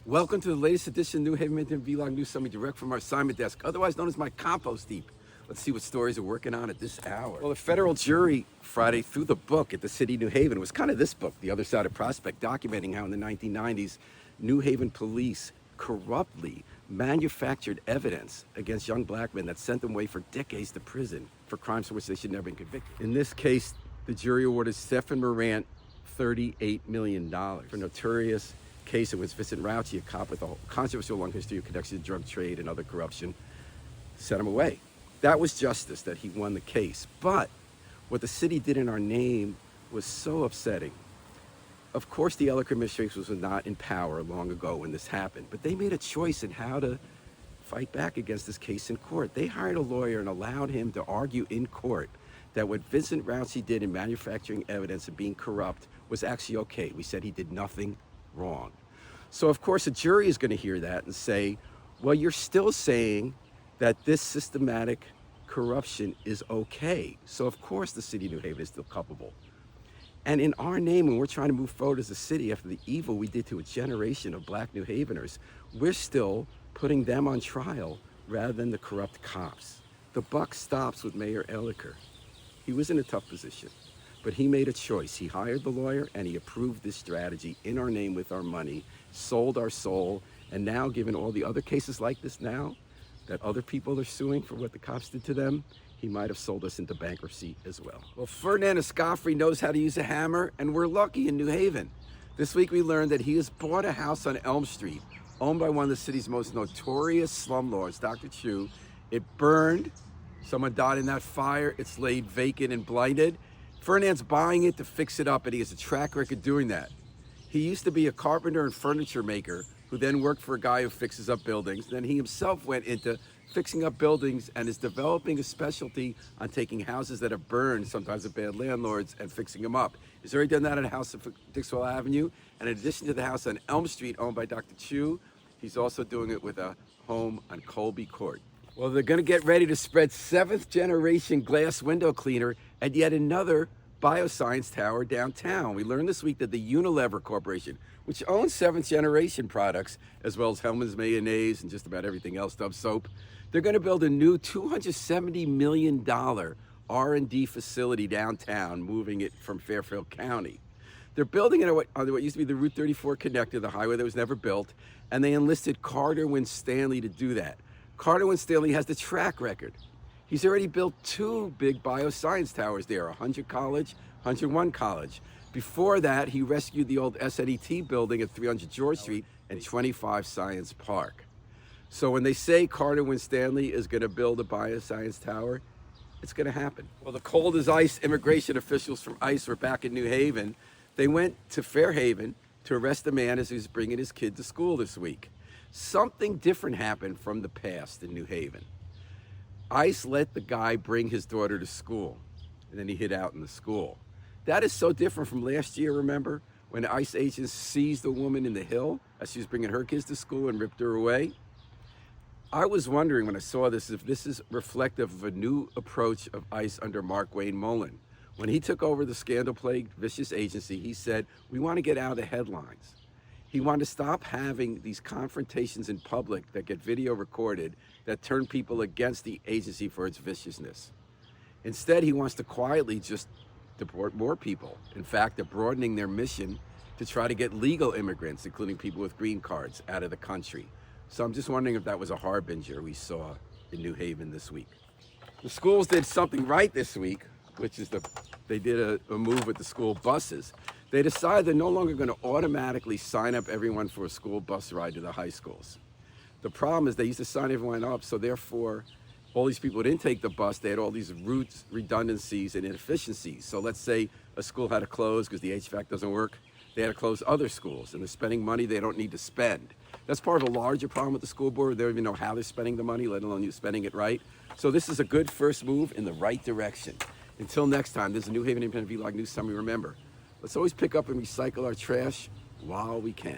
Welcome to the latest edition of New Haven Independent Vlog News Summary direct from our assignment desk, otherwise known as my Compost Heap. Let's see what stories we're working on at this hour. Well, a federal jury Friday threw the book at the city of New Haven. It was kind of this book, The Other Side of Prospect, documenting how in the 1990s, New Haven police corruptly manufactured evidence against young black men that sent them away for decades to prison for crimes for which they should never have been convicted. In this case, the jury awarded Stephen Morant $38 million for notorious case. It was Vincent Raucci, a cop with a controversial long history of connection to drug trade and other corruption, sent him away. That was justice, that he won the case. But what the city did in our name was so upsetting. Of course, the Ellicker administration was not in power long ago when this happened, but they made a choice in how to fight back against this case in court. They hired a lawyer and allowed him to argue in court that what Vincent Raucci did in manufacturing evidence and being corrupt was actually okay. We said he did nothing wrong. So of course a jury is going to hear that and say, well, you're still saying that this systematic corruption is okay. So of course the city of New Haven is still culpable. And in our name, when we're trying to move forward as a city after the evil we did to a generation of black New Haveners, we're still putting them on trial rather than the corrupt cops. The buck stops with Mayor Ellicker. He was in a tough position, but he made a choice. He hired the lawyer and he approved this strategy in our name with our money, sold our soul, and now, given all the other cases like this now, that other people are suing for what the cops did to them, he might have sold us into bankruptcy as well. Well, Ferdinand Escaffrey knows how to use a hammer, and we're lucky in New Haven. This week we learned that he has bought a house on Elm Street, owned by one of the city's most notorious slumlords, Dr. Chu. It burned. Someone died in that fire. It's laid vacant and blighted. Ferdinand's buying it to fix it up, and he has a track record doing that. He used to be a carpenter and furniture maker who then worked for a guy who fixes up buildings. Then he himself went into fixing up buildings and is developing a specialty on taking houses that have burned, sometimes with bad landlords, and fixing them up. He's already done that at a house on Dixwell Avenue. And in addition to the house on Elm Street owned by Dr. Chu, he's also doing it with a home on Colby Court. Well, they're gonna get ready to spread 7th generation glass window cleaner at yet another bioscience tower downtown. We learned this week that the Unilever Corporation, which owns 7th generation products, as well as Hellmann's mayonnaise and just about everything else, Dove soap, they're gonna build a new $270 million R&D facility downtown, moving it from Fairfield County. They're building it on what used to be the Route 34 connector, the highway that was never built, and they enlisted Carter Winstanley to do that. Carter Winstanley has the track record. He's already built 2 big bioscience towers there, 100 College, 101 College. Before that, he rescued the old SNET building at 300 George Street and 25 Science Park. So when they say Carter Winstanley is gonna build a bioscience tower, it's gonna happen. Well, the cold as ice immigration officials from ICE were back in New Haven. They went to Fairhaven to arrest a man as he was bringing his kid to school this week. Something different happened from the past in New Haven. ICE let the guy bring his daughter to school, and then he hid out in the school. That is so different from last year, remember? When ICE agents seized a woman in the Hill as she was bringing her kids to school and ripped her away. I was wondering when I saw this if this is reflective of a new approach of ICE under Mark Wayne Mullen. When he took over the scandal-plagued, vicious agency, he said, we want to get out of the headlines. He wanted to stop having these confrontations in public that get video recorded that turn people against the agency for its viciousness. Instead, he wants to quietly just deport more people. In fact, they're broadening their mission to try to get legal immigrants, including people with green cards, out of the country. So I'm just wondering if that was a harbinger we saw in New Haven this week. The schools did something right this week, which is they did a move with the school buses. They decided they're no longer going to automatically sign up everyone for a school bus ride to the high schools. The problem is they used to sign everyone up, so therefore all these people who didn't take the bus, they had all these routes, redundancies, and inefficiencies. So let's say a school had to close because the HVAC doesn't work. They had to close other schools, and they're spending money they don't need to spend. That's part of a larger problem with the school board. They don't even know how they're spending the money, let alone you spending it right. So this is a good first move in the right direction. Until next time, this is a New Haven Independent Vlog News Summary. Remember, let's always pick up and recycle our trash while we can.